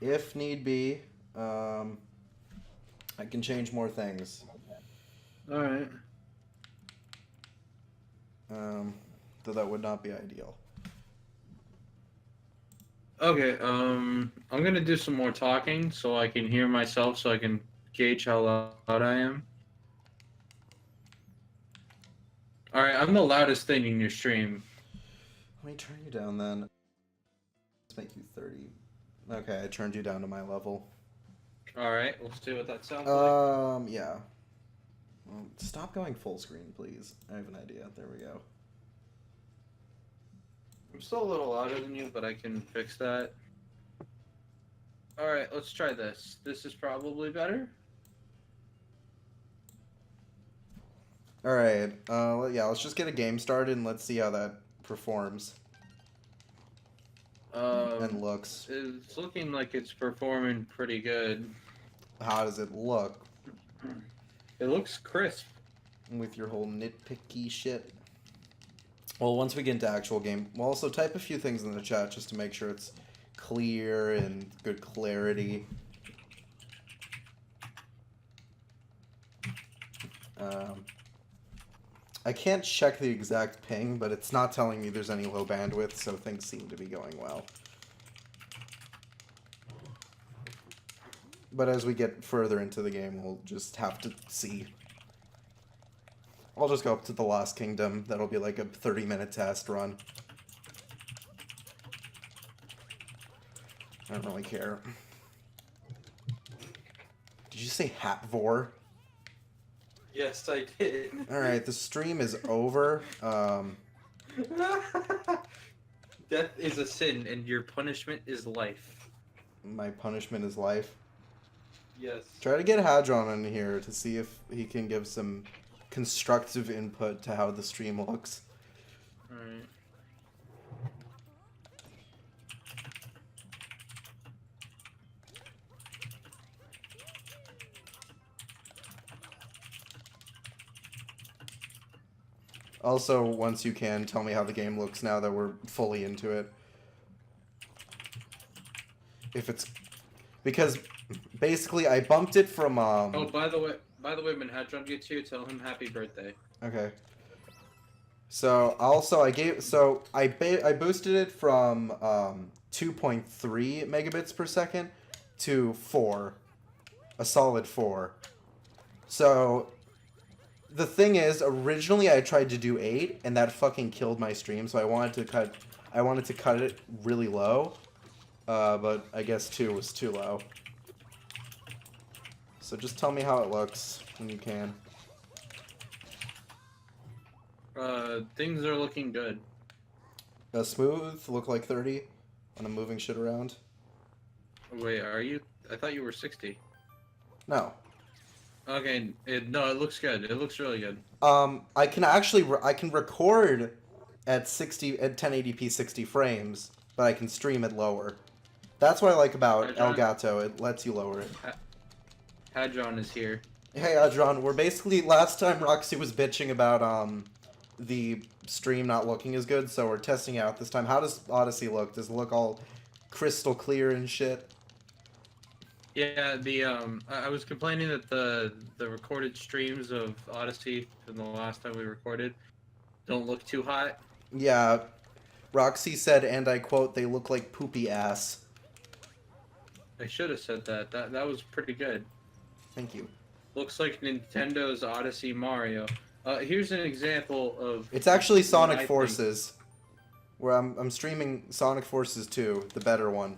If need be, I can change more things. All right. Though that would not be ideal. Okay. I'm gonna do some more talking so I can hear myself, so I can gauge how loud I am. All right. I'm the loudest thing in your stream. Let me turn you down then. Let's make you 30. Okay, I turned you down to my level. All right. We'll see what that sounds like. Yeah. Well, stop going full screen, please. I have an idea. There we go. I'm still a little louder than you, but I can fix that. All right. Let's try this. This is probably better. All right. Yeah. Let's just get a game started and let's see how that performs and looks. It's looking like it's performing pretty good. How does it look? It looks crisp. With your whole nitpicky shit. Well, once we get into actual game, we'll also type a few things in the chat just to make sure it's clear and good clarity. I can't check the exact ping, but it's not telling me there's any low bandwidth, so things seem to be going well. But as we get further into the game, we'll just have to see. I'll just go up to the Lost Kingdom. That'll be like a 30-minute test run. I don't really care. Did you say Hatvor? Yes, I did. Alright, the stream is over. Death is a sin, and your punishment is life. My punishment is life. Yes. Try to get Hadron in here to see if he can give some constructive input to how the stream looks. Alright. Also, once you can, tell me how the game looks now that we're fully into it. If it's... Because, basically, I bumped it from, Oh, by the way, when Hadron gets here, tell him happy birthday. Okay. So, also, I boosted it from, 2.3 megabits per second to 4. A solid 4. So... The thing is, originally I tried to do 8, and that fucking killed my stream, so I wanted to cut it really low, but I guess 2 was too low. So just tell me how it looks when you can. Things are looking good. Smooth, look like 30 when I'm moving shit around. Wait, are you? I thought you were 60. No. Okay, no, it looks good. It looks really good. I can record at 1080p 60 frames, but I can stream it lower. That's what I like about Elgato. It lets you lower it. Hadron is here. Hey, Adron, we're basically, last time Roxy was bitching about, the stream not looking as good, so we're testing it out this time. How does Odyssey look? Does it look all crystal clear and shit? Yeah, I was complaining that the recorded streams of Odyssey from the last time we recorded don't look too hot. Yeah, Roxy said, and I quote, "They look like poopy ass." I should have said that. That was pretty good. Thank you. Looks like Nintendo's Odyssey Mario. Here's an example of... It's actually Sonic Forces, where I'm streaming Sonic Forces 2, the better one.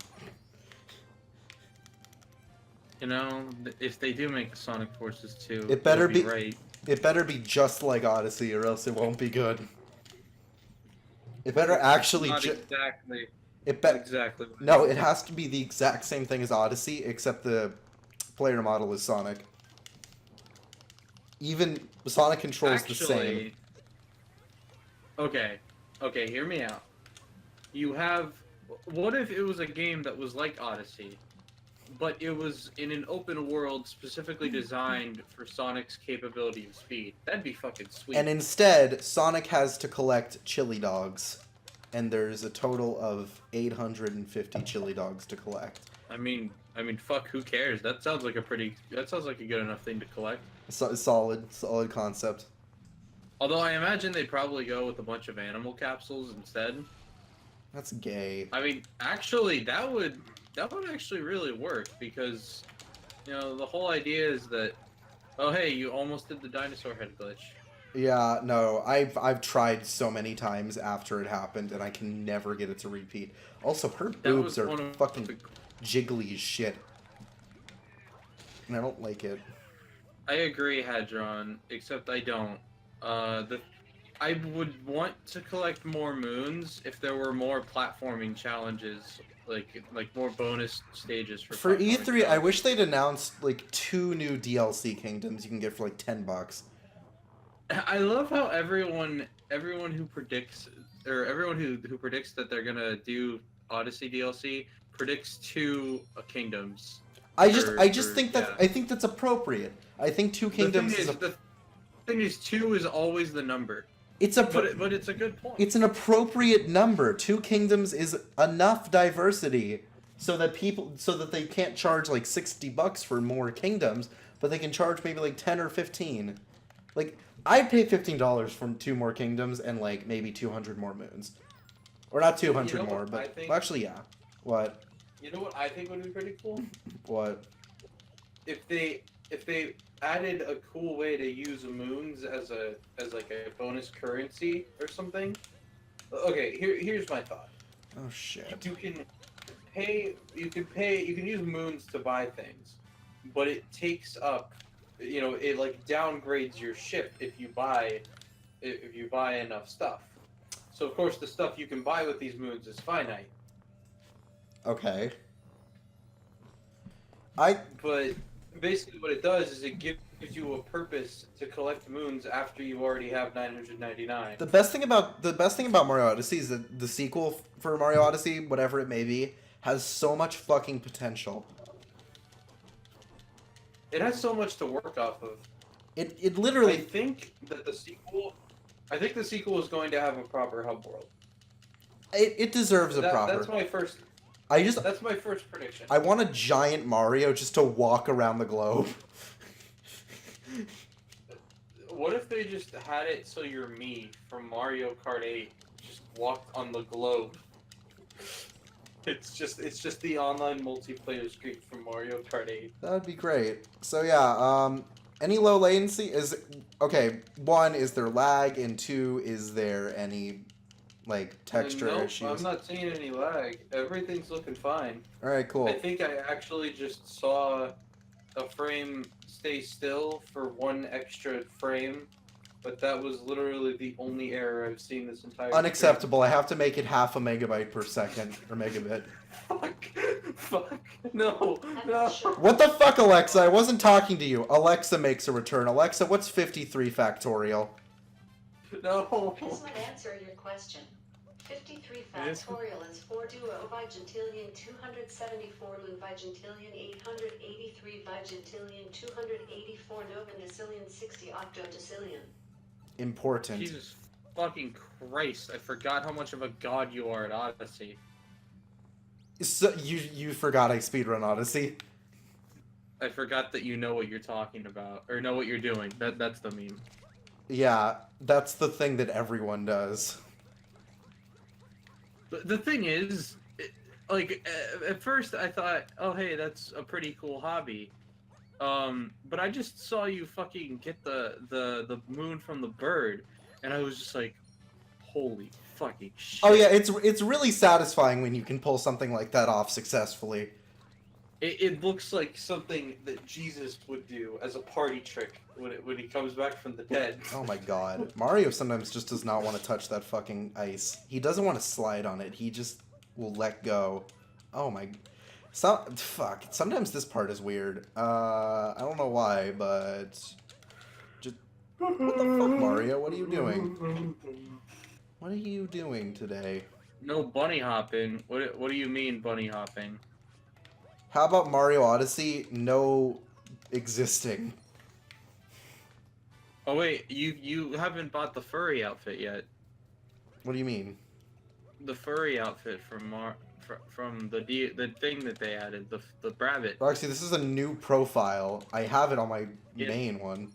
You know, if they do make Sonic Forces 2, it better be right. It better be just like Odyssey, or else it won't be good. It better actually not exactly. Exactly. No, it has to be the exact same thing as Odyssey, except the player model is Sonic. Even Sonic controls the same. Okay, hear me out. You have... What if it was a game that was like Odyssey, but it was in an open world specifically designed for Sonic's capability and speed? That'd be fucking sweet. And instead, Sonic has to collect chili dogs. and there's a total of 850 chili dogs to collect. Fuck. Who cares? That sounds like a good enough thing to collect. Solid concept. Although I imagine they'd probably go with a bunch of animal capsules instead. That's gay. I mean, actually, that would actually really work because, the whole idea is that, oh hey, you almost did the dinosaur head glitch. Yeah, no, I've tried so many times after it happened, and I can never get it to repeat. Also, her boobs are fucking jiggly as shit, and I don't like it. I agree, Hadron, except I don't. I would want to collect more moons if there were more platforming challenges, like more bonus stages For platforming E3. challenges. I wish they'd announced like 2 new DLC kingdoms you can get for like $10. I love how everyone who predicts that they're gonna do Odyssey DLC predicts 2 kingdoms. I think that's appropriate. I think 2 kingdoms The thing is 2 is always the number. But it's a good point. It's an appropriate number. 2 kingdoms is enough diversity so that they can't charge like $60 for more kingdoms, but they can charge maybe like 10 or 15. Like I'd pay $15 for 2 more kingdoms and like maybe 200 more moons. Or not 200 more, but well, actually yeah. What? You know what I think would be pretty cool? What? If they added a cool way to use moons as like a bonus currency or something. Okay, here's my thought. Oh shit. You can use moons to buy things, but it takes up, it like downgrades your ship if you buy enough stuff. So of course the stuff you can buy with these moons is finite. Okay. But basically what it does is it gives you a purpose to collect moons after you already have 999. The best thing about Mario Odyssey is that the sequel for Mario Odyssey, whatever it may be, has so much fucking potential. It has so much to work off of. It literally. I think the sequel is going to have a proper hub world. It deserves a proper. That's my first. That's my first prediction. I want a giant Mario just to walk around the globe. What if they just had it so you're me from Mario Kart 8 just walked on the globe? It's just the online multiplayer screen from Mario Kart 8. That would be great. So yeah, any low latency is okay. 1, is there lag, and 2, is there any like texture issues? I'm not seeing any lag. Everything's looking fine. All right, cool. I think I actually just saw a frame stay still for 1 extra frame, but that was literally the only error I've seen this entire. Unacceptable. I have to make it half a megabyte per second or megabit. Fuck. No. What the fuck, Alexa? I wasn't talking to you. Alexa makes a return. Alexa, what's 53 factorial? No. This would answer your question. 53 factorial is 4 duo bigentillion 274 loon bigentillion 883 bigentillion 284 novendecillion 60 octodecillion. Important. Jesus fucking Christ! I forgot how much of a god you are at Odyssey. So you forgot I speedrun Odyssey? I forgot that you know what you're talking about or know what you're doing. That's the meme. Yeah, that's the thing that everyone does. The thing is, at first I thought, oh hey, that's a pretty cool hobby. But I just saw you fucking get the moon from the bird, and I was just like, holy fucking shit. Oh yeah, it's really satisfying when you can pull something like that off successfully. It looks like something that Jesus would do as a party trick when he comes back from the dead. Oh my god. Mario sometimes just does not want to touch that fucking ice. He doesn't want to slide on it. He just will let go. Oh my... fuck. Sometimes this part is weird. I don't know why, but... Just... What the fuck, Mario? What are you doing? What are you doing today? No bunny hopping. What do you mean bunny hopping? How about Mario Odyssey? No existing. Oh wait, you haven't bought the furry outfit yet. What do you mean? the furry outfit from the thing that they added, the rabbit. Roxy, this is a new profile. I have it on my Yeah. main one.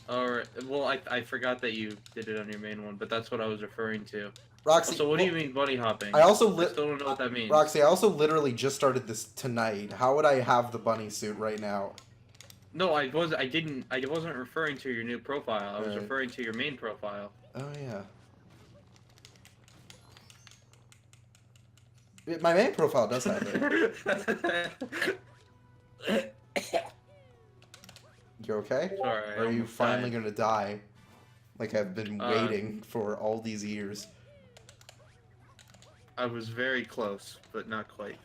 Or well, I forgot that you did it on your main one, but that's what I was referring to. Roxy, So what do you mean bunny hopping? I also still don't know what that means. Roxy, I also literally just started this tonight. How would I have the bunny suit right now? No, I wasn't referring to your new profile. I was Alright. referring to your main profile. Oh yeah. My main profile does have it. You okay? Sorry. Or are you finally gonna die? Like I've been waiting for all these years. I was very close, but not quite.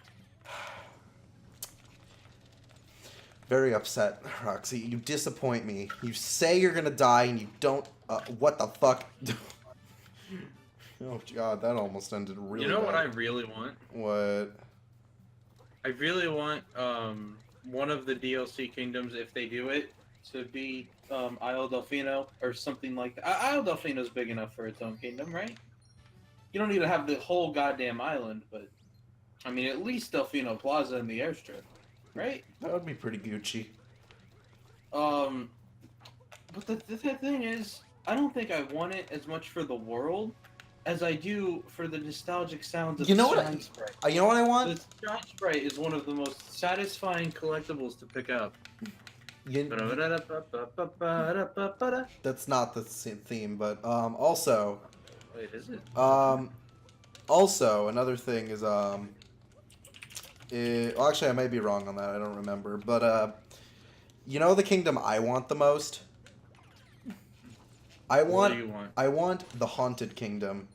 Very upset, Roxy. You disappoint me. You say you're gonna die and you don't. What the fuck? Oh god, that almost ended really. You know what I bad. really want? What? I really want one of the DLC kingdoms, if they do it, to be Isle Delfino or something like that. Isle Delfino's big enough for its own kingdom, right? You don't need to have the whole goddamn island, but I mean at least Delfino Plaza and the airstrip, right? That would be pretty Gucci. But the thing is, I don't think I want it as much for the world as I do for the nostalgic sounds of You know the what? Shine Sprite. You know what I want? The Shine Sprite is one of the most satisfying collectibles to pick up. That's not the same theme, but also. Wait, is it? Also another thing is well, actually I might be wrong on that. I don't remember, but you know the kingdom I want the most. What do you want? I want the Haunted Kingdom,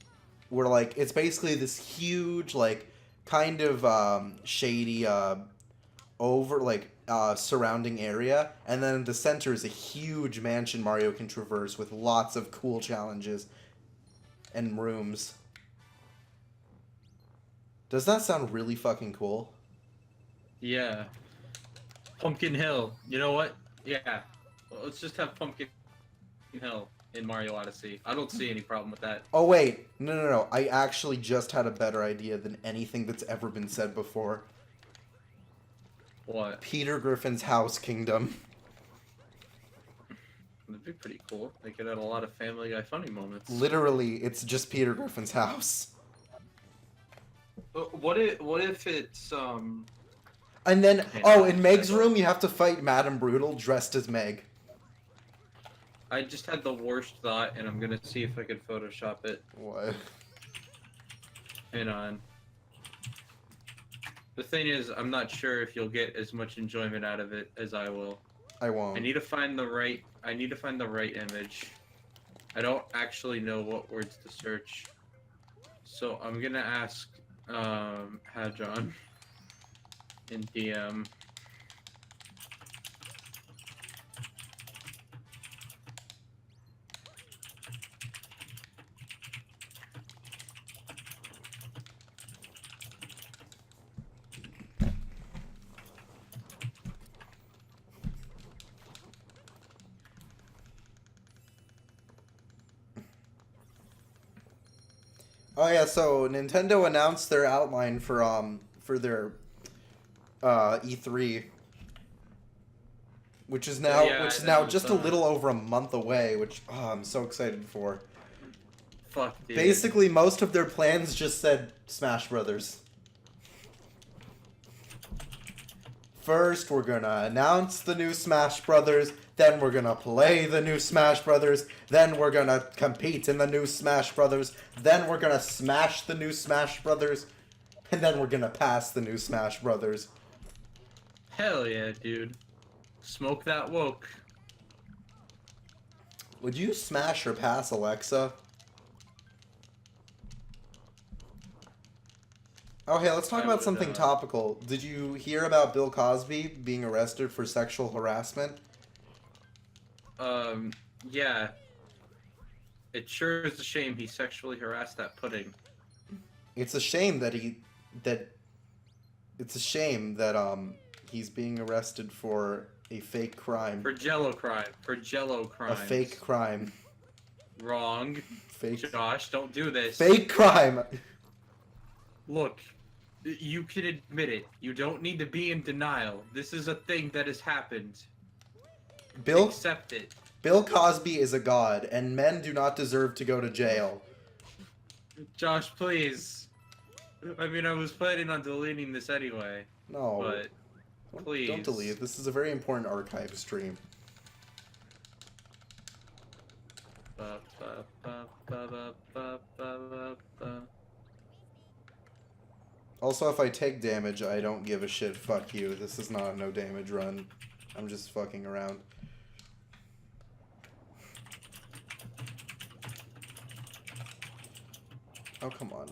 where like it's basically this huge like kind of shady over like surrounding area, and then in the center is a huge mansion Mario can traverse with lots of cool challenges and rooms. Does that sound really fucking cool? Yeah. Pumpkin Hill. You know what? Yeah. Well, let's just have Pumpkin Hill in Mario Odyssey. I don't see any problem with that. Oh wait, no. I actually just had a better idea than anything that's ever been said before. What? Peter Griffin's House Kingdom. That'd be pretty cool. They could add a lot of Family Guy funny moments. Literally, it's just Peter Griffin's house. What if it's And then, in Meg's room, you have to fight Madame Brutal dressed as Meg. I just had the worst thought, and I'm gonna see if I could Photoshop it. What? Hang on. The thing is, I'm not sure if you'll get as much enjoyment out of it as I will. I won't. I need to find the right image. I don't actually know what words to search. So I'm gonna ask Hadron in DM. Oh yeah, so Nintendo announced their outline for their E3, which is now just a little over a month away, which I'm so excited for. Fuck, dude. Basically, most of their plans just said Smash Brothers. First, we're gonna announce the new Smash Brothers, then we're gonna play the new Smash Brothers, then we're gonna compete in the new Smash Brothers, then we're gonna smash the new Smash Brothers, and then we're gonna pass the new Smash Brothers. Hell yeah, dude. Smoke that woke. Would you smash or pass Alexa? Oh, hey, let's talk about something topical. Did you hear about Bill Cosby being arrested for sexual harassment? Yeah. It sure is a shame he sexually harassed that pudding. It's a shame that he's being arrested for a fake crime. For Jello crime. A fake crime. Wrong. Fake. Josh, don't do this. Fake crime. Look, you can admit it. You don't need to be in denial. This is a thing that has happened. Bill Accept it. Bill Cosby is a god, and men do not deserve to go to jail. Josh, please. I mean, I was planning on deleting this anyway, No. but please. Don't delete. This is a very important archive stream. Ba, ba, ba, ba, ba, ba, ba, ba. Also, if I take damage, I don't give a shit. Fuck you. This is not a no damage run. I'm just fucking around. Oh, come on.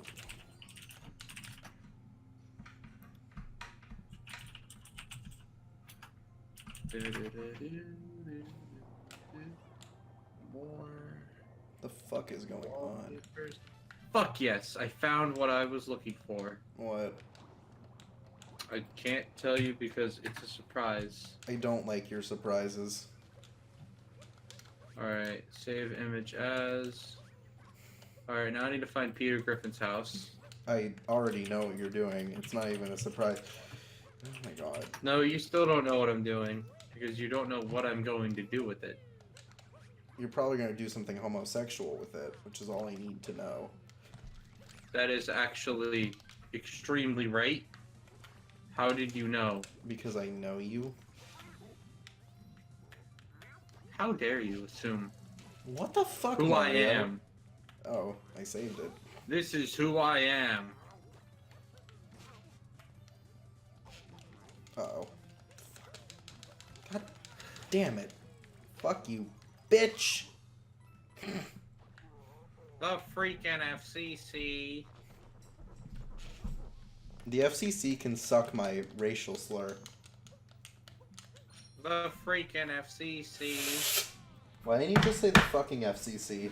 More. The fuck is going on? Fuck yes, I found what I was looking for. What? I can't tell you because it's a surprise. I don't like your surprises. Alright, save image as... Alright, now I need to find Peter Griffin's house. I already know what you're doing. It's not even a surprise. Oh my god. No, you still don't know what I'm doing. Because you don't know what I'm going to do with it. You're probably gonna do something homosexual with it, which is all I need to know. That is actually extremely right. How did you know? Because I know you. How dare you assume What the fuck, who I Mario? am? Oh, I saved it. This is who I am. Uh-oh. Fuck. God damn it. Fuck you, bitch! The freaking FCC. The FCC can suck my racial slur. The freaking FCC. Why didn't you just say the fucking FCC?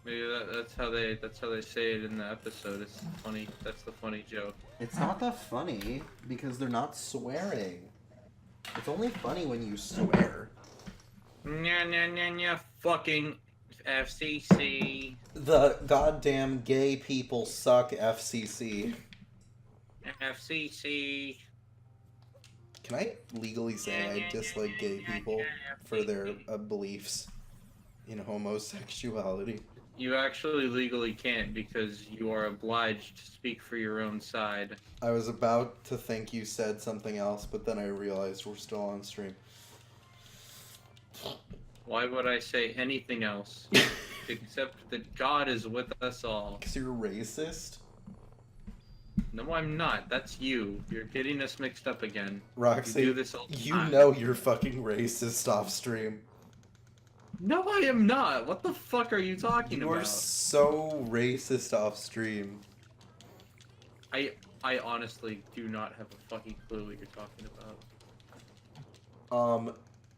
Maybe that's how they say it in the episode. It's funny. That's the funny joke. It's not that funny, because they're not swearing. It's only funny when you swear. Nya nya nya nya. Fucking FCC. The goddamn gay people suck FCC. FCC. Can I legally say I dislike gay people for their beliefs in homosexuality? You actually legally can't because you are obliged to speak for your own side. I was about to think you said something else, but then I realized we're still on stream. Why would I say anything else? Except that God is with us all. Because you're racist? No, I'm not. That's you. You're getting us mixed up again. Roxy, You do this all the you time. know you're fucking racist off stream. No, I am not. What the fuck are you talking You're about? so racist off stream. I honestly do not have a fucking clue what you're talking about.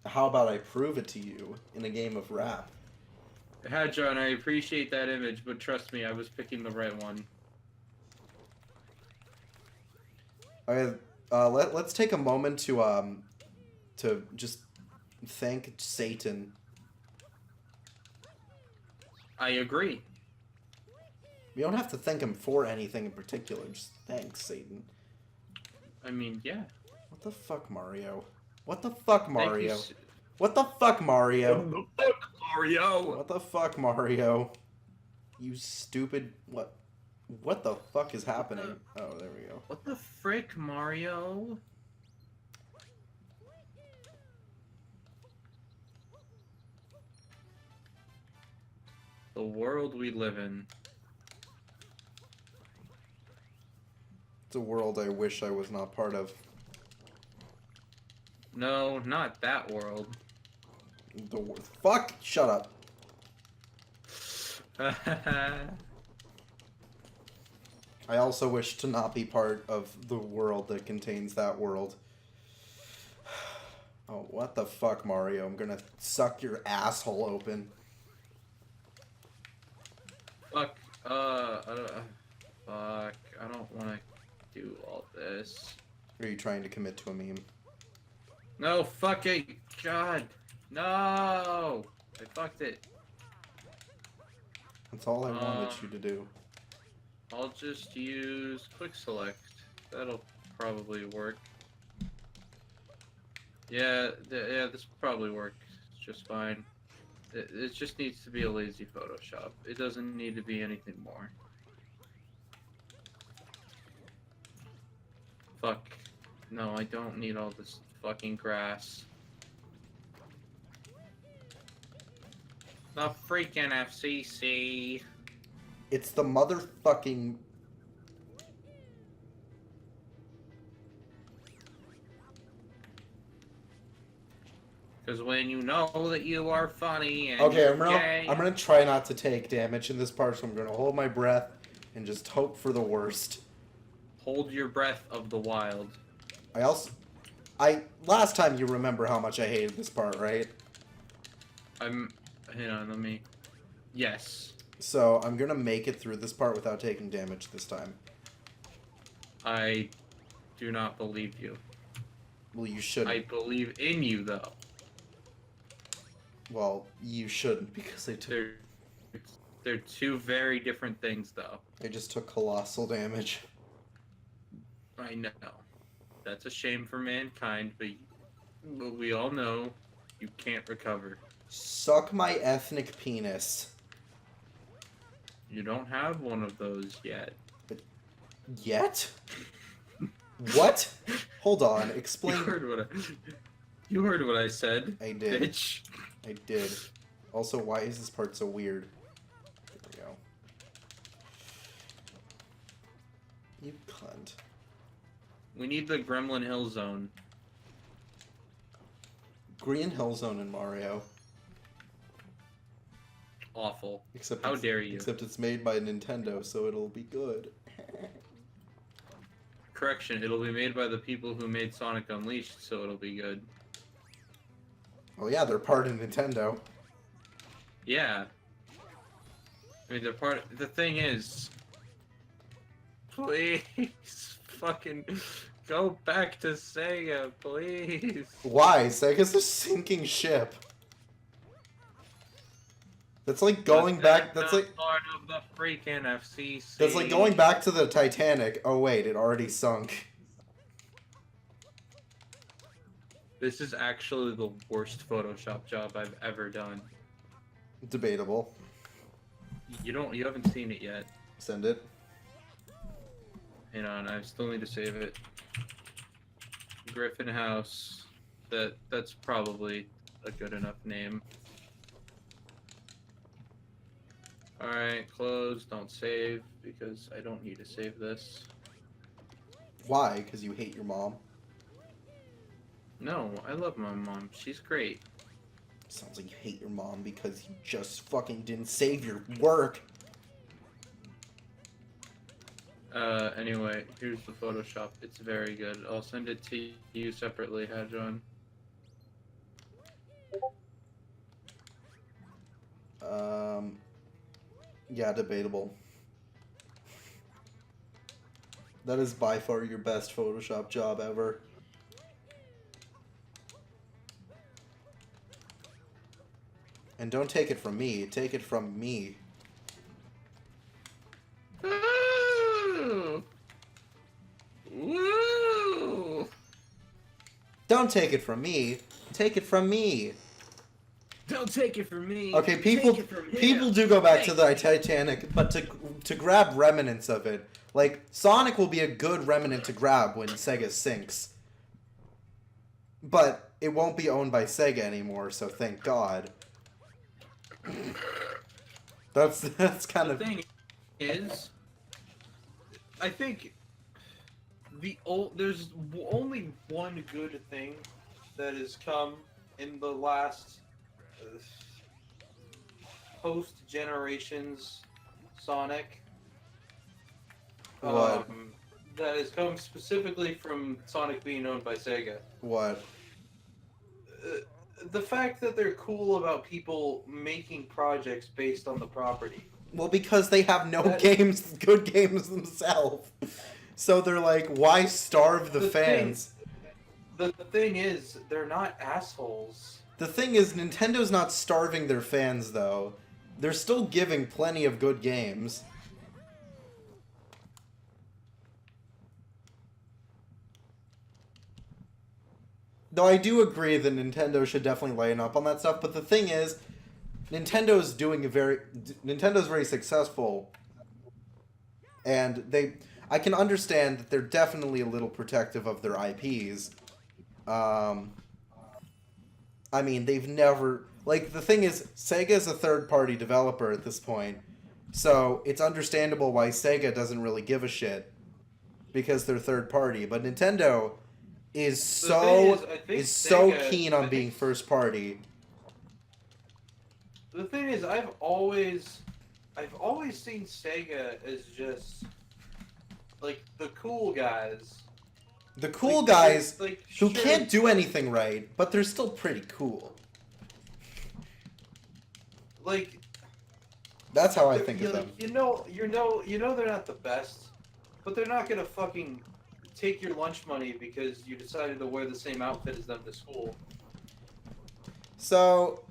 How about I prove it to you in a game of rap? Hadron, I appreciate that image, but trust me, I was picking the right one. Okay, let's take a moment to just thank Satan. I agree. We don't have to thank him for anything in particular. Just thanks, Satan. I mean, yeah. What the fuck, Mario? What the fuck, Thank you Mario? s- What the fuck, Mario? What the fuck, Mario? What the fuck, Mario? You stupid... What? What the fuck is happening? Oh, there we go. What the frick, Mario? The world we live in. It's a world I wish I was not part of. No, not that world. Fuck! Shut up. I also wish to not be part of the world that contains that world. Oh, what the fuck, Mario? I'm gonna suck your asshole open. Fuck. Fuck. I don't want to do all this. Are you trying to commit to a meme? No, fuck it. God. No. I fucked it. That's all I wanted you to do. I'll just use quick select. That'll probably work. Yeah, yeah, this will probably work just fine. It just needs to be a lazy Photoshop. It doesn't need to be anything more. Fuck. No, I don't need all this fucking grass. The freaking FCC. It's the motherfucking... Because when you know that you are funny and Okay, you're gay... I'm gonna try not to take damage in this part, so I'm gonna hold my breath and just hope for the worst. Hold your breath of the wild. Last time you remember how much I hated this part, right? Hang on, let me... Yes. So, I'm gonna make it through this part without taking damage this time. I do not believe you. Well, you shouldn't. I believe in you, though. Well, you shouldn't, because They're two very different things, though. I just took colossal damage. I know. That's a shame for mankind, but we all know you can't recover. Suck my ethnic penis. You don't have one of those yet. Yet? What? Hold on, explain. You heard what I said. I did. Bitch. I did. Also, why is this part so weird? There we go. You cunt. We need the Gremlin Hill Zone. Green Hill Zone in Mario. Awful. Except How dare you? Except it's made by Nintendo, so it'll be good. Correction, it'll be made by the people who made Sonic Unleashed, so it'll be good. Oh yeah, they're part of Nintendo. Yeah. I mean, they're part... The thing is... Please, fucking... Go back to Sega, please. Why? Sega's a sinking ship. That's like going back. That's like part of the freaking FCC. That's like going back to the Titanic. Oh wait, it already sunk. This is actually the worst Photoshop job I've ever done. Debatable. You haven't seen it yet. Send it. Hang on, I still need to save it. Griffin House. That's probably a good enough name. Alright, close, don't save, because I don't need to save this. Why? Because you hate your mom? No, I love my mom. She's great. Sounds like you hate your mom because you just fucking didn't save your work. Anyway, here's the Photoshop. It's very good. I'll send it to you separately, Hadron. Yeah, debatable. That is by far your best Photoshop job ever. And don't take it from me, take it from me. Woo! Woo! Don't take it from me, take it from me. Don't take it from me. Okay, people do go back to the Titanic, but to grab remnants of it, like Sonic will be a good remnant to grab when Sega sinks. But it won't be owned by Sega anymore, so thank God. That's kind of... The thing is, I think there's only one good thing that has come in the last post-generations Sonic. What? That has come specifically from Sonic being owned by Sega. What? The fact that they're cool about people making projects based on the property. Well, because they have no good games themselves. So they're like, why starve the fans? The thing is, they're not assholes. The thing is, Nintendo's not starving their fans, though. They're still giving plenty of good games. Though I do agree that Nintendo should definitely lighten up on that stuff. But the thing is, Nintendo's very successful, and I can understand that they're definitely a little protective of their IPs. I mean, they've never... Like, the thing is, Sega's a third-party developer at this point, so it's understandable why Sega doesn't really give a shit, because they're third-party. But Nintendo is so keen on being first-party. The thing is, I've always seen Sega as just like the cool guys. The cool guys who sure. can't do anything right, but they're still pretty cool. Like, that's how I think of them. You know they're not the best, but they're not gonna fucking take your lunch money because you decided to wear the same outfit as them to school. So,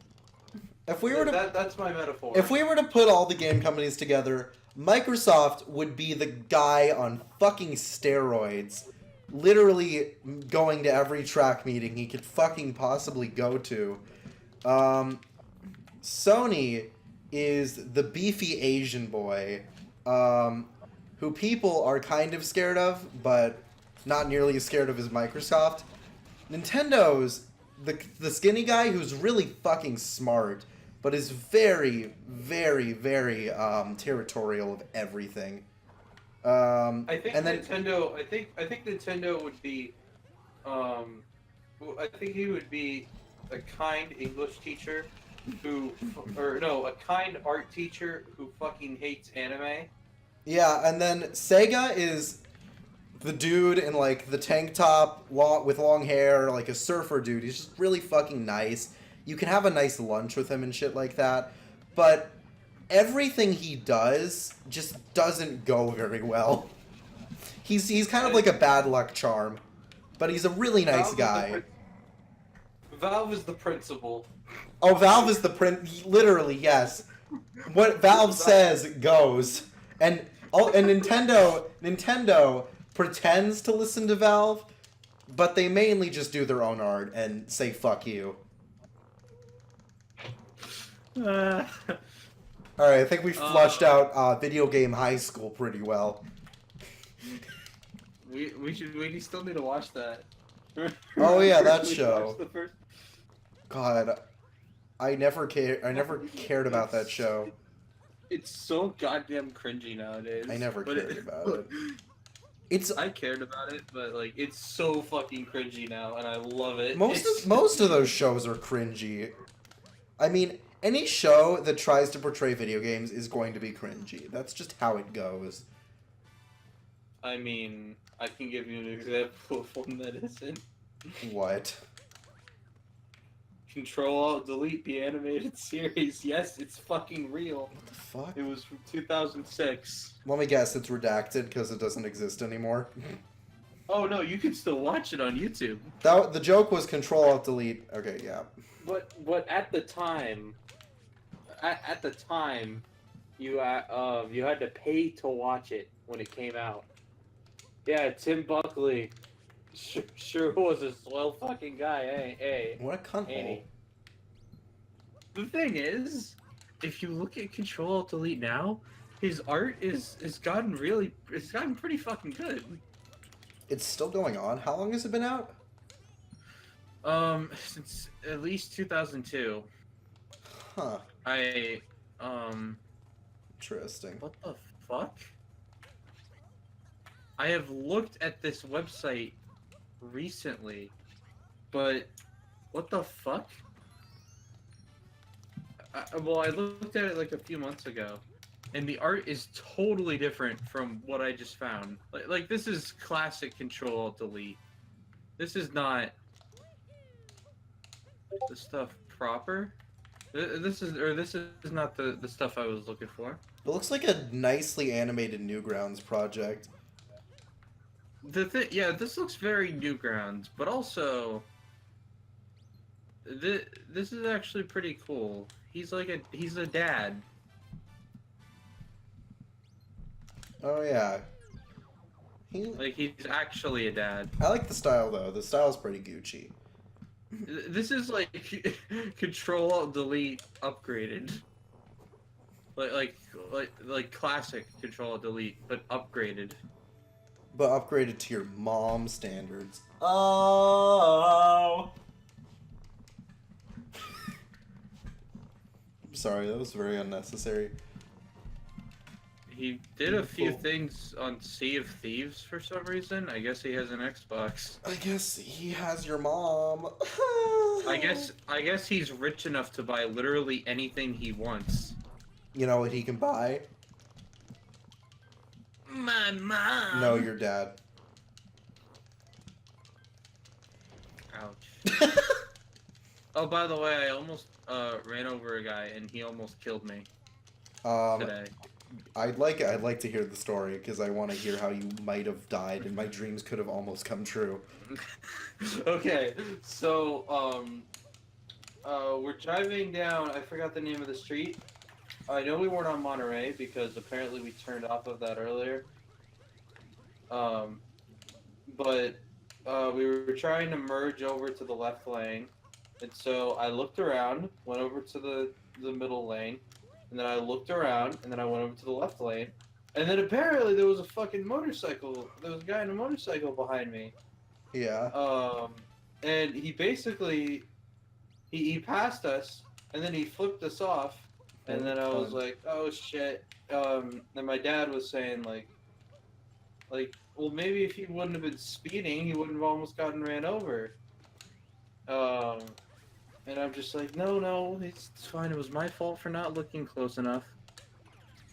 if we were to that's my metaphor. If we were to put all the game companies together, Microsoft would be the guy on fucking steroids, literally going to every track meeting he could fucking possibly go to. Sony is the beefy Asian boy, who people are kind of scared of, but not nearly as scared of as Microsoft. Nintendo's the skinny guy who's really fucking smart, but is very, very, very territorial of everything. I think Nintendo would be, I think he would be a kind English teacher a kind art teacher who fucking hates anime. Yeah, and then Sega is the dude in like the tank top with long hair, like a surfer dude. He's just really fucking nice. You can have a nice lunch with him and shit like that, but everything he does just doesn't go very well. He's kind of like a bad luck charm, but he's a really nice guy. Valve is the principal. Oh, Valve is the literally, yes. What Valve says goes. And Nintendo pretends to listen to Valve, but they mainly just do their own art and say fuck you. Alright, I think we flushed out Video Game High School pretty well. We still need to watch that. Oh yeah, that show. God, I never cared about that show. It's so goddamn cringy nowadays. I never cared about it. I cared about it, but like it's so fucking cringy now, and I love it. Most of those shows are cringy. I mean, any show that tries to portray video games is going to be cringy. That's just how it goes. I mean, I can give you an example of one that isn't. What? Control-Alt-Delete, the animated series. Yes, it's fucking real. What the fuck? It was from 2006. Let me guess, it's redacted because it doesn't exist anymore. Oh no, you can still watch it on YouTube. The joke was Control-Alt-Delete. Okay, yeah. But at the time, you had to pay to watch it when it came out. Yeah, Tim Buckley sure was a swell fucking guy, hey. What a cunt. The thing is, if you look at Control-Alt-Delete now, his art is gotten pretty fucking good. It's still going on. How long has it been out? Since at least 2002. Huh. Interesting. What the fuck? I have looked at this website recently, but what the fuck? I looked at it like a few months ago, and the art is totally different from what I just found. Like this is classic Control-Alt-Delete. This is not the stuff proper. This is not the stuff I was looking for. It looks like a nicely animated Newgrounds project. This looks very Newgrounds, but also this is actually pretty cool. He's a dad. Oh yeah. He's actually a dad. I like the style though. The style's pretty Gucci. This is like Control Alt Delete upgraded. Like classic Control Alt Delete, but upgraded. But upgraded to your mom standards. Oh. I'm sorry, that was very unnecessary. He did a few things on Sea of Thieves for some reason. I guess he has an Xbox. I guess he has your mom. I guess he's rich enough to buy literally anything he wants. You know what he can buy? My mom. No, your dad. Ouch. Oh, by the way, I almost ran over a guy and he almost killed me today. I'd like to hear the story because I want to hear how you might have died and my dreams could have almost come true. Okay, so we're driving down. I forgot the name of the street. I know we weren't on Monterey because apparently we turned off of that earlier. But we were trying to merge over to the left lane, and so I looked around, went over to the middle lane, and then I looked around, and then I went over to the left lane, and then apparently there was a fucking motorcycle. There was a guy in a motorcycle behind me. Yeah. And he basically he passed us, and then he flipped us off, and then I was like, oh shit. And my dad was saying like, well, maybe if he wouldn't have been speeding, he wouldn't have almost gotten ran over. And I'm just like, no, it's fine. It was my fault for not looking close enough.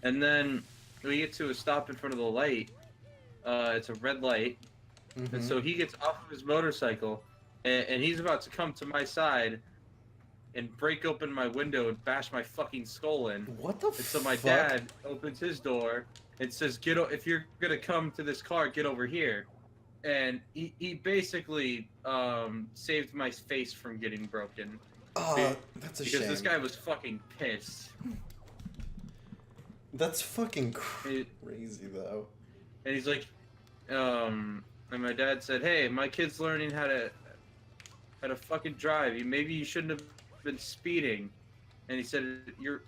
And then we get to a stop in front of the light. It's a red light. Mm-hmm. And so he gets off of his motorcycle, and he's about to come to my side and break open my window and bash my fucking skull in. What the fuck? And so my dad opens his door and says, if you're gonna come to this car, get over here. And he basically saved my face from getting broken. Oh, that's a shame. Because this guy was fucking pissed. That's fucking crazy, though. And he's like, and my dad said, hey, my kid's learning how to fucking drive. Maybe you shouldn't have been speeding. And he said, your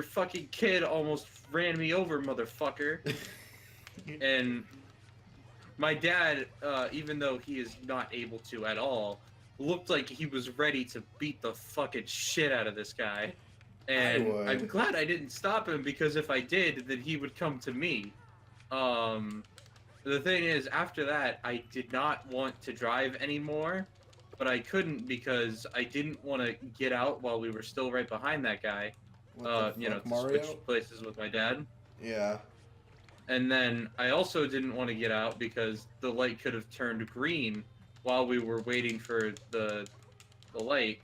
fucking kid almost ran me over, motherfucker. And my dad, even though he is not able to at all, looked like he was ready to beat the fucking shit out of this guy. And I'm glad I didn't stop him, because if I did, then he would come to me. The thing is, after that, I did not want to drive anymore, but I couldn't because I didn't want to get out while we were still right behind that guy. To switch places with my dad. Yeah. And then I also didn't want to get out because the light could have turned green while we were waiting for the light,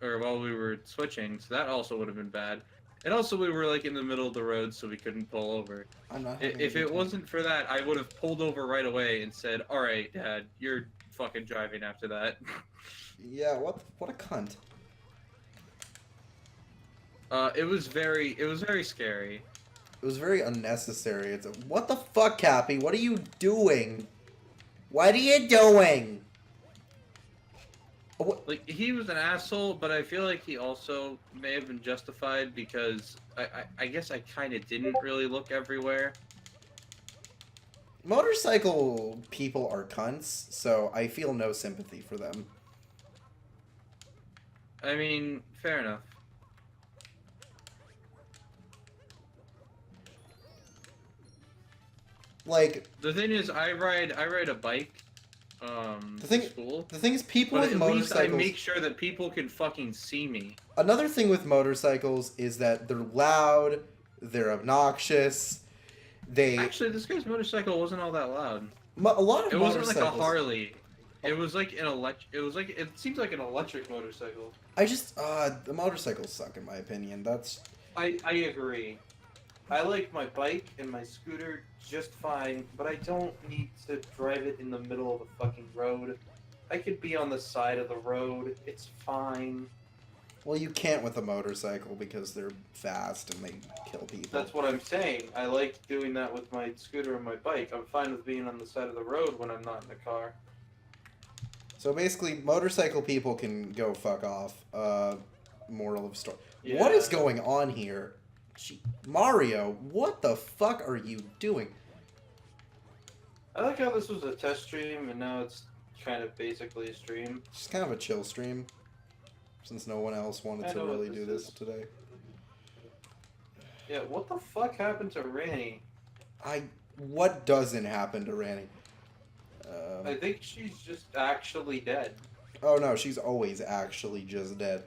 or while we were switching, so that also would have been bad. And also we were like in the middle of the road, so we couldn't pull over. If it wasn't for that, I would have pulled over right away and said, all right, Dad, you're fucking driving after that. Yeah, what a cunt. It was very scary. It was very unnecessary. What the fuck, Cappy? What are you doing? What are you doing? Like, he was an asshole, but I feel like he also may have been justified because I guess I kind of didn't really look everywhere. Motorcycle people are cunts, so I feel no sympathy for them. I mean, fair enough. Like, the thing is, I ride a bike. To school. The thing is, people with motorcycles. At least I make sure that people can fucking see me. Another thing with motorcycles is that they're loud, they're obnoxious. Actually, this guy's motorcycle wasn't all that loud. A lot of it motorcycles. Wasn't like a Harley. It was like an it seems like an electric motorcycle. The motorcycles suck in my opinion. I agree. I like my bike and my scooter just fine, but I don't need to drive it in the middle of the fucking road. I could be on the side of the road. It's fine. Well, you can't with a motorcycle because they're fast and they kill people. That's what I'm saying. I like doing that with my scooter and my bike. I'm fine with being on the side of the road when I'm not in the car. So basically, motorcycle people can go fuck off. Moral of story. Yeah. What is going on here? Mario, what the fuck are you doing? I like how this was a test stream and now it's kind of basically a stream. Just kind of a chill stream. Since no one else wanted to really do this today. Yeah, what the fuck happened to Ranny? What doesn't happen to Ranny? I think she's just actually dead. Oh no, she's always actually just dead.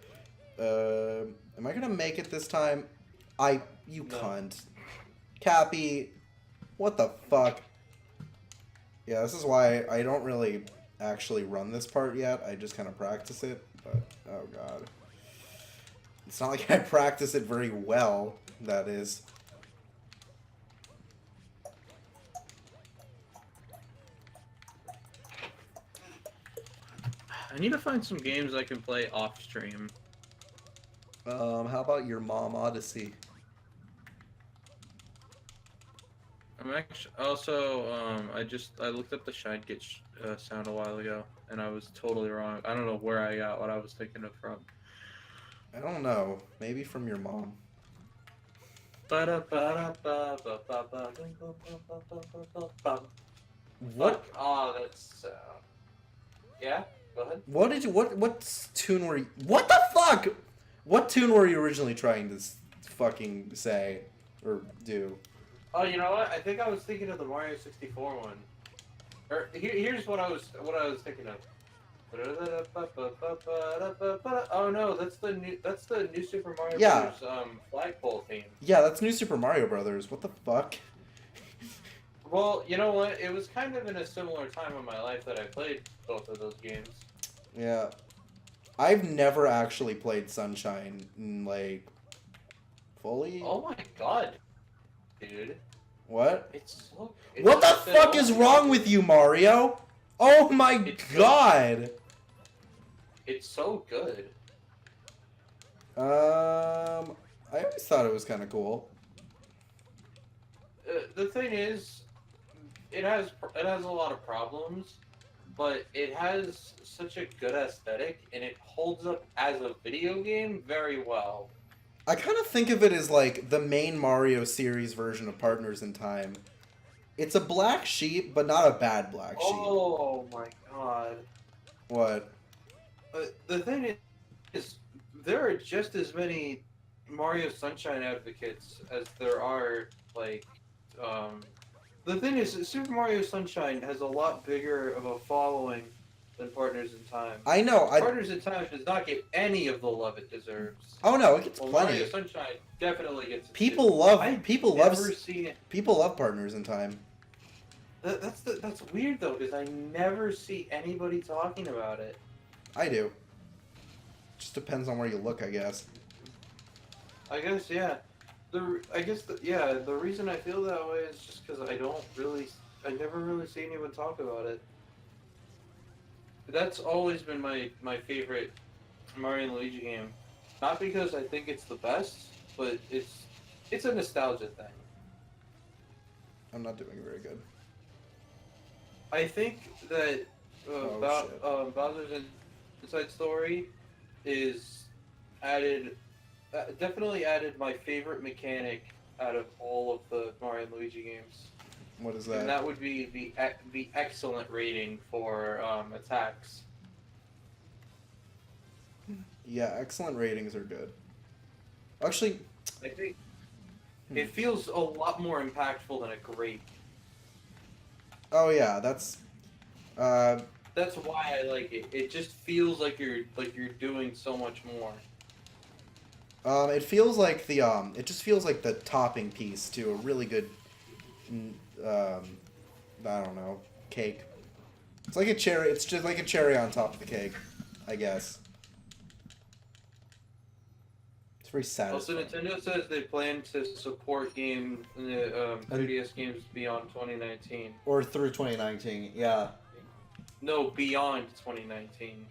Am I gonna make it this time? You No. cunt. Cappy, what the fuck? Yeah, this is why I don't really actually run this part yet. I just kind of practice it, but oh god. It's not like I practice it very well, that is. I need to find some games I can play off stream. How about your mom Odyssey? I'm actually also I looked up the Shine Get sound a while ago and I was totally wrong. I don't know where I got what I was thinking of from. I don't know. Maybe from your mom. What? Oh, that's yeah. Go ahead. What tune were you? What the fuck? What tune were you originally trying to fucking say or do? Oh, you know what? I think I was thinking of the Mario 64 one. Or here's what I was thinking of. Oh no, that's the new Super Mario Yeah. Bros. Flagpole theme. Yeah, that's New Super Mario Brothers. What the fuck? Well, you know what? It was kind of in a similar time in my life that I played both of those games. Yeah. I've never actually played Sunshine, like, fully. Oh my god, dude. What? It's What the just fuck is wrong with you, Mario? Oh my god! It's so good. I always thought it was kind of cool. The thing is, it has a lot of problems, but it has such a good aesthetic, and it holds up as a video game very well. I kind of think of it as like the main Mario series version of Partners in Time. It's a black sheep, but not a bad black sheep. Oh my god. What? The thing is, there are just as many Mario Sunshine advocates as there are, like, the thing is, Super Mario Sunshine has a lot bigger of a following than Partners in Time. I know. Partners in Time does not get any of the love it deserves. Oh no, it gets Well, plenty. Mario Sunshine definitely gets it People too. love. I've People never love. seen it. People love Partners in Time. That's weird though, because I never see anybody talking about it. I do. Just depends on where you look, I guess. I guess yeah. The reason I feel that way is just because I never really see anyone talk about it. That's always been my favorite Mario and Luigi game. Not because I think it's the best, but it's a nostalgia thing. I'm not doing very good. I think that Bowser's Inside Story is definitely added my favorite mechanic out of all of the Mario and Luigi games. What is And that? that would be the excellent rating for attacks. Yeah, excellent ratings are good. Actually, I think it feels a lot more impactful than a great. oh yeah, that's. That's why I like it. It just feels like you're doing so much more. It feels like it just feels like the topping piece to a really good, I don't know, cake. It's like a cherry. It's just like a cherry on top of the cake, I guess. It's very Also, satisfying. Nintendo says they plan to support 3DS games beyond 2019. Or through 2019, yeah. No, beyond 2019.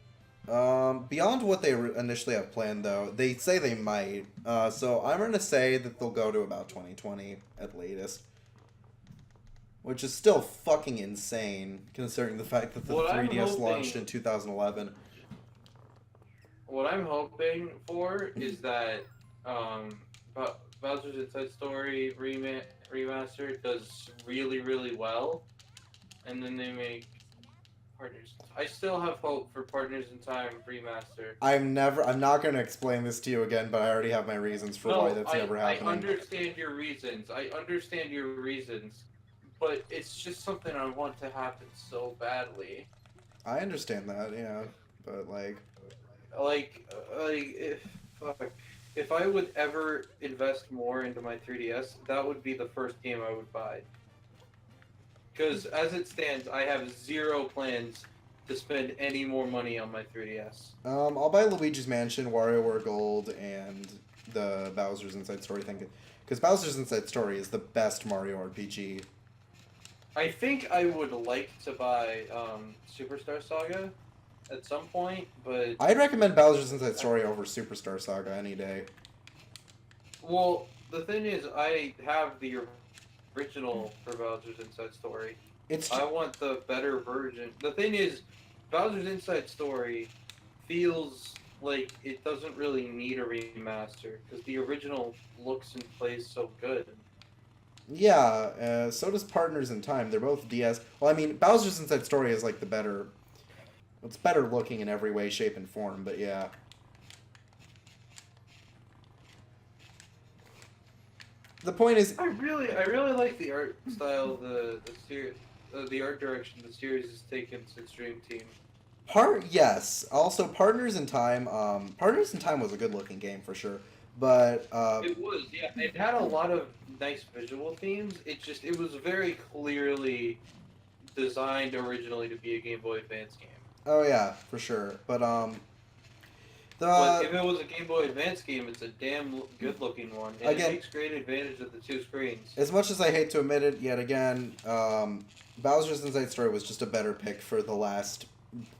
Beyond what they initially have planned, though, they say they might. So I'm gonna say that they'll go to about 2020 at latest. which is still fucking insane considering the fact that the What I'm 3DS launched hoping- in 2011. What I'm hoping for is that Bowser's Inside Story remaster does really, really well, and then they make Partners. I still have hope for Partners in Time remaster. I'm not going to explain this to you again, but I already have my reasons for why that's never happening. I understand your reasons. But it's just something I want to happen so badly. I understand that, yeah, but like If I would ever invest more into my 3DS, that would be the first game I would buy. Because as it stands, I have zero plans to spend any more money on my 3DS. I'll buy Luigi's Mansion, WarioWare Gold, and the Bowser's Inside Story thing, because Bowser's Inside Story is the best Mario RPG. I think I would like to buy Superstar Saga at some point, but... I'd recommend Bowser's Inside Story over Superstar Saga any day. Well, the thing is, I have the original for Bowser's Inside Story. I want the better version. The thing is, Bowser's Inside Story feels like it doesn't really need a remaster, because the original looks and plays so good. Yeah, so does Partners in Time. They're both DS. Well, I mean, Bowser's Inside Story is like the better... It's better looking in every way, shape, and form, but yeah. The point is... I really like the art style, the art direction the series has taken since Dream Team. Yes. Also, Partners in Time. Partners in Time was a good-looking game for sure, but It was, yeah. It had a lot of nice visual themes. It was very clearly designed originally to be a Game Boy Advance game. oh yeah, for sure. But But if it was a Game Boy Advance game, it's a damn good-looking one, and again, it takes great advantage of the two screens. as much as I hate to admit it, yet again, Bowser's Inside Story was just a better pick for the last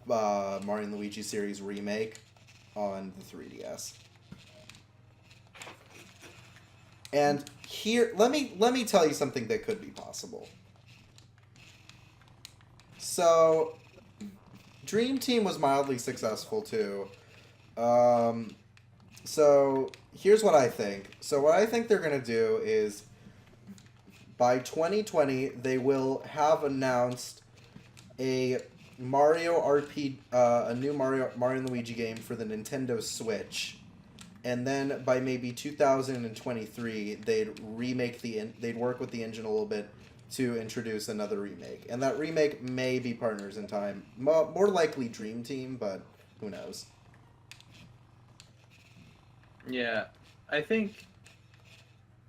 Mario and Luigi series remake on the 3DS. And here, let me tell you something that could be possible. So, Dream Team was mildly successful too. So here's what I think. So what I think they're gonna do is, by 2020, they will have announced a Mario RP, a new Mario and Luigi game for the Nintendo Switch, and then by maybe 2023, they'd work with the engine a little bit to introduce another remake, and that remake may be Partners in Time, more likely Dream Team, but who knows. Yeah, I think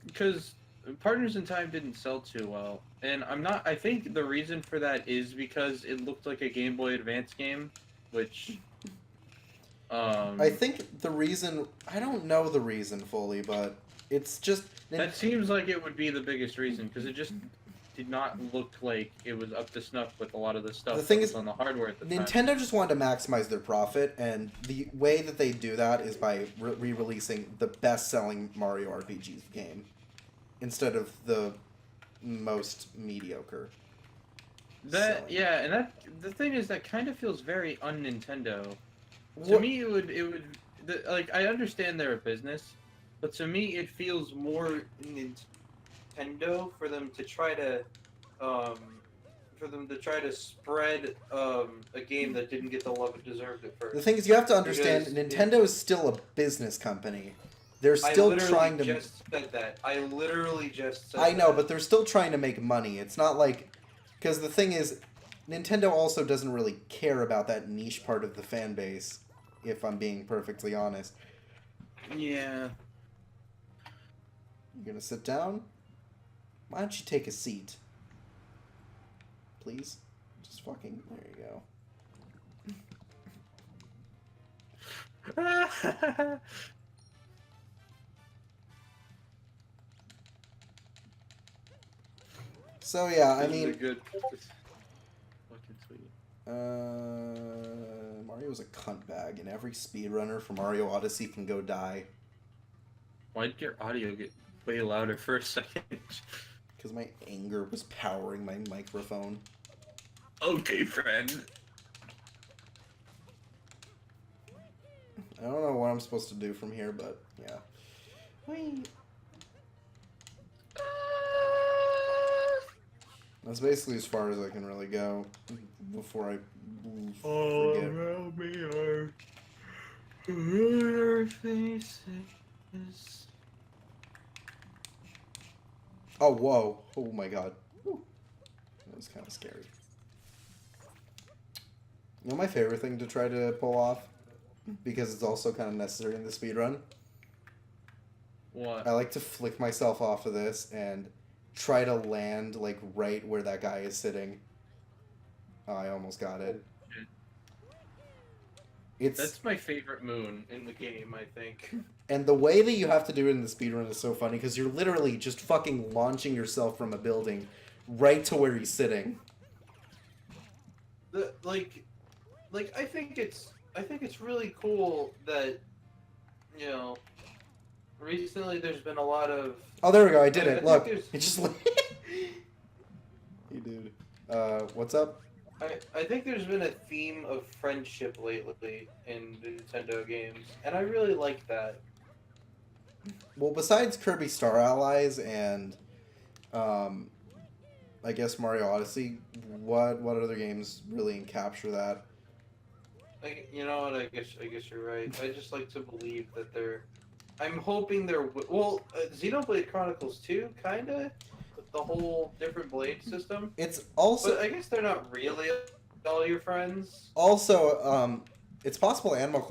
because Partners in Time didn't sell too well, and I think the reason for that is because it looked like a Game Boy Advance game, which I think the reason, I don't know the reason fully, but it's just... That seems like it would be the biggest reason, because it just did not look like it was up to snuff with a lot of the stuff that was on the hardware at the time. Nintendo just wanted to maximize their profit, and the way that they do that is by re-releasing the best-selling Mario RPG game instead of the most mediocre. Yeah, and the thing is, that kind of feels very un-Nintendo. To me, I understand they're a business, but to me, it feels more Nintendo for them to try to spread a game that didn't get the love it deserved at first. The thing is, you have to understand, Nintendo is still a business company. They're still trying to... I literally just said that. I know, but they're still trying to make money. It's not like... Because the thing is, Nintendo also doesn't really care about that niche part of the fan base, if I'm being perfectly honest. Yeah. You gonna sit down? Why don't you take a seat? Please? Just fucking... There you go. So yeah, I mean... Good. Fucking sweet. Mario's a cunt bag, and every speedrunner from Mario Odyssey can go die. Why did your audio get way louder for a second? because my anger was powering my microphone. Okay, friend. I don't know what I'm supposed to do from here, but yeah. Wait. That's basically as far as I can really go before I forget. Around me are familiar faces. Oh, whoa. Oh my god. Whew. That was kind of scary. You know my favorite thing to try to pull off? Because it's also kind of necessary in the speedrun? What? I like to flick myself off of this and try to land, like, right where that guy is sitting. Oh, I almost got it. It's... That's my favorite moon in the game, I think. And the way that you have to do it in the speedrun is so funny, because you're literally just fucking launching yourself from a building right to where he's sitting. Like I think it's really cool that, you know, recently there's been a lot of... Oh, there we go, I did I it. think Look, there's- it just... Hey, dude. What's up? I think there's been a theme of friendship lately in the Nintendo games, and I really like that. Well, besides Kirby Star Allies and, I guess Mario Odyssey, what other games really capture that? Like, you know what? I guess you're right. I just like to believe that they're... I'm hoping they're... Well, Xenoblade Chronicles 2, kinda, with the whole different blade system. It's also... But I guess they're not really all your friends. Also, it's possible Animal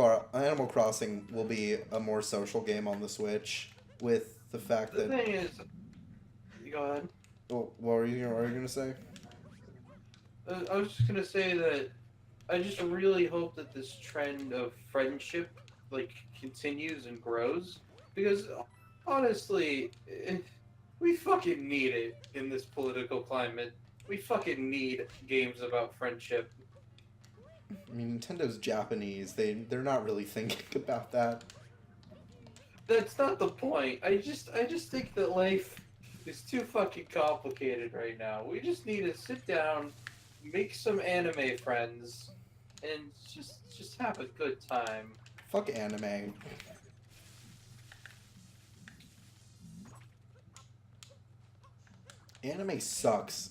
Crossing will be a more social game on the Switch, with the fact The that... thing is... Go ahead. Oh, what were you gonna say? I was just gonna say that I just really hope that this trend of friendship, like, continues and grows, because honestly, we fucking need it in this political climate. We fucking need games about friendship. I mean, Nintendo's Japanese. They're not really thinking about that. That's not the point. I just think that life is too fucking complicated right now. We just need to sit down, make some anime friends, and just have a good time. Fuck anime. Anime sucks.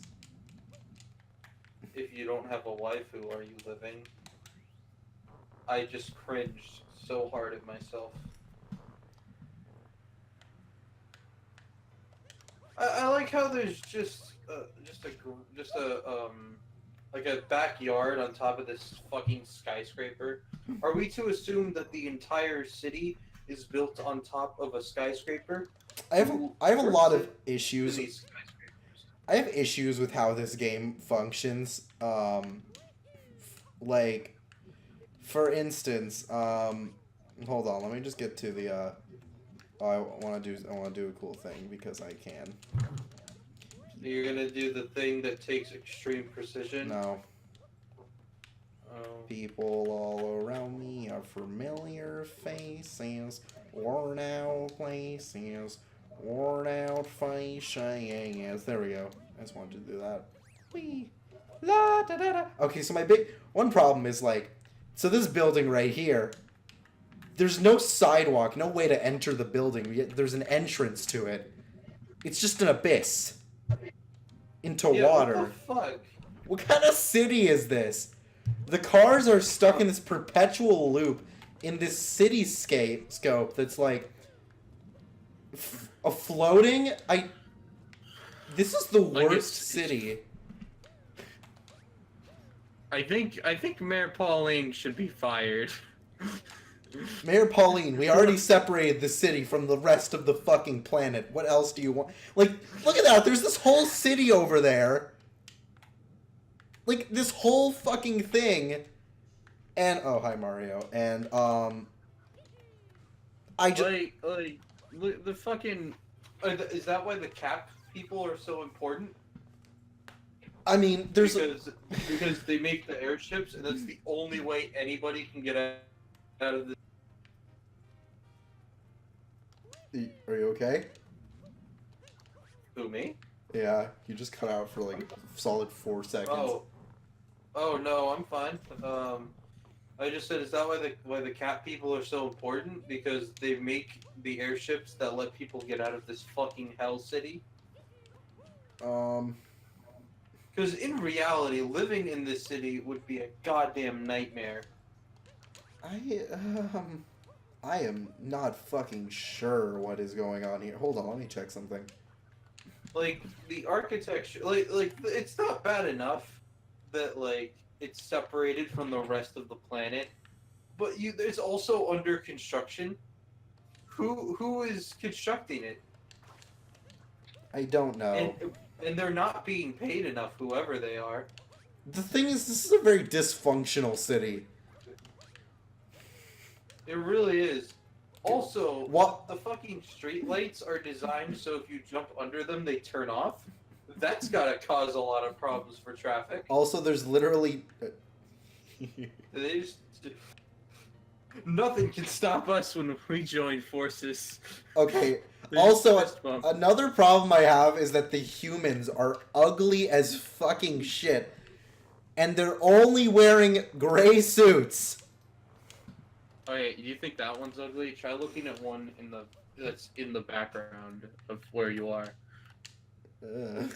If you don't have a waifu, are you living? I just cringed so hard at myself. I like how there's just like a backyard on top of this fucking skyscraper. Are we to assume that the entire city is built on top of a skyscraper? I have a lot of In issues. these skyscrapers. I have issues with how this game functions. Like, for instance, hold on, let me just get to the, oh, I wanna do a cool thing because I can. You're gonna do the thing that takes extreme precision? No. Oh. People all around me are familiar faces, worn out places, worn out faces. There we go. I just wanted to do that. Whee! La da da da. Okay, so my one problem is, like, so this building right here, there's no sidewalk, no way to enter the building, yet there's an entrance to it. It's just an abyss into water. What the fuck? What kind of city is this? The cars are stuck in this perpetual loop in this cityscape that's like a floating. This is the worst city. I think Mayor Pauline should be fired. Mayor Pauline, we already separated the city from the rest of the fucking planet. What else do you want? Like, look at that. There's this whole city over there. Like, this whole fucking thing. And, oh, hi, Mario. And, I just... Like, the fucking... Is that why the cap people are so important? I mean, there's... Because they make the airships, and that's the only way anybody can get out of the... Are you okay? Who, me? Yeah, you just cut out for like a solid 4 seconds. Oh no, I'm fine. I just said, is that why the cat people are so important? Because they make the airships that let people get out of this fucking hell city? Um, Because in reality, living in this city would be a goddamn nightmare. I am not fucking sure what is going on here. Hold on, let me check something. Like, the architecture, like it's not bad enough that, like, it's separated from the rest of the planet, but it's also under construction. Who is constructing it? I don't know. And they're not being paid enough, whoever they are. The thing is, this is a very dysfunctional city. It really is. Also, What? the fucking street lights are designed so if you jump under them, they turn off. That's gotta cause a lot of problems for traffic. Also, there's literally... They just... Nothing can stop us when we join forces. Okay, They also, just fist bump. another problem I have is that the humans are ugly as fucking shit. And they're only wearing gray suits. Okay, do you think that one's ugly? Try looking at one that's in the background of where you are. Ugh.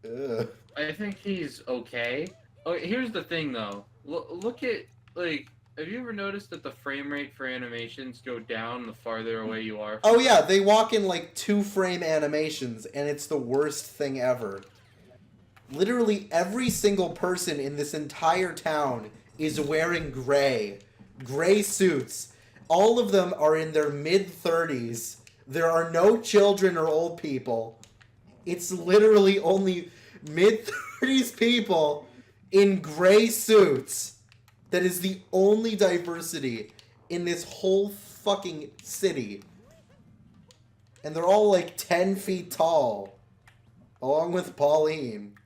Ugh. I think he's okay. Okay, here's the thing though. Look at, like, have you ever noticed that the frame rate for animations go down the farther away you are? Oh yeah, they walk in like 2-frame animations, and it's the worst thing ever. Literally every single person in this entire town is wearing gray. Gray suits. All of them are in their mid-30s. There are no children or old people. It's literally only mid-30s people in gray suits. That is the only diversity in this whole fucking city. And they're all like 10 feet tall. Along with Pauline,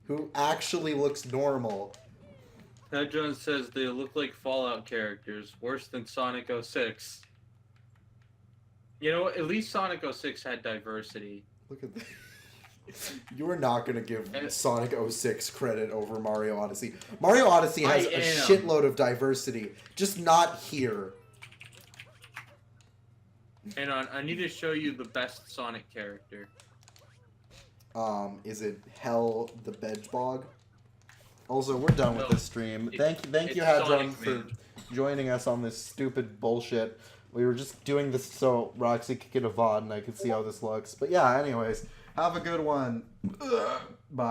who actually looks normal. Ted Jones says they look like Fallout characters, worse than Sonic 06. You know what? At least Sonic 06 had diversity. Look at that. You are not going to give Sonic 06 credit over Mario Odyssey. Mario Odyssey has a shitload of diversity, just not here. Hang on, I need to show you the best Sonic character. Is it Hell the Bedbog? Also, we're done with this stream. Thank you, Hadron, for joining us on this stupid bullshit. We were just doing this so Roxy could get a VOD and I could see how this looks. But yeah, anyways, have a good one. Ugh.